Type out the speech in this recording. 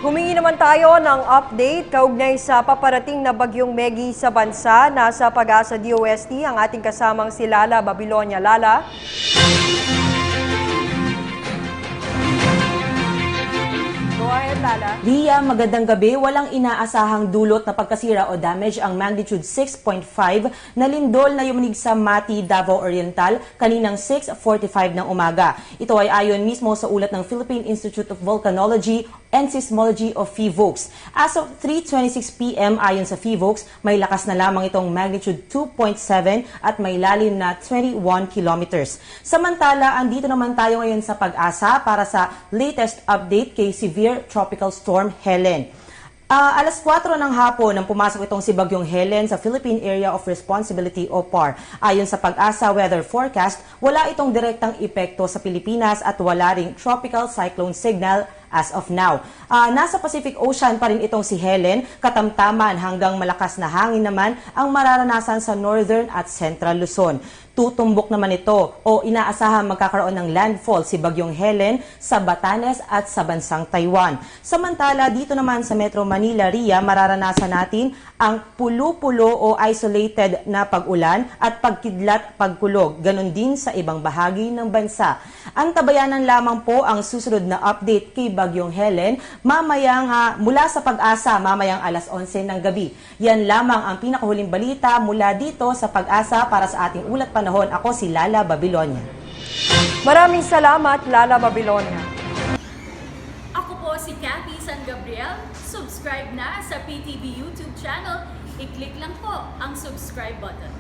Humingi naman tayo ng update kaugnay sa paparating na bagyong Megi sa bansa. Nasa Pag-asa DOST ang ating kasamang si Lala Babilonia. Lala? Go ahead, Lala. Ria, magandang gabi. Walang inaasahang dulot na pagkasira o damage ang magnitude 6.5 na lindol na yumunig sa Mati, Davao Oriental kaninang 6:45 ng umaga. Ito ay ayon mismo sa ulat ng Philippine Institute of Volcanology and Seismology of PHIVOLCS. As of 3:26 p.m. ayon sa PHIVOLCS, may lakas na lamang itong magnitude 2.7 at may lalim na 21 kilometers. Samantala, andito naman tayo ngayon sa Pag-asa para sa latest update kay Severe Tropical Storm Helen. Alas 4 ng hapon nang pumasok itong si Bagyong Helen sa Philippine Area of Responsibility o PAR. Ayon sa Pag-asa Weather Forecast, wala itong direktang epekto sa Pilipinas at wala ring tropical cyclone signal as of now. Nasa Pacific Ocean pa rin itong si Helen, katamtaman hanggang malakas na hangin naman ang mararanasan sa Northern at Central Luzon. Tutumbok naman ito o inaasahan magkakaroon ng landfall si Bagyong Helen sa Batanes at sa bansang Taiwan. Samantala, dito naman sa Metro Manila, Ria, mararanasan natin ang pulo-pulo o isolated na pag-ulan at pagkidlat pagkulog. Ganon din sa ibang bahagi ng bansa. Ang tabayanan lamang po ang susunod na update kay Bagyong Helen mula sa Pag-asa mamayang alas 11 ng gabi. Yan lamang ang pinakahuling balita mula dito sa Pag-asa para sa ating ulat panahon. Ako si Lala Babilonia. Maraming salamat, Lala Babilonia. Ako po si Cathy San Gabriel. Subscribe na sa PTV YouTube channel. I-click lang po ang subscribe button.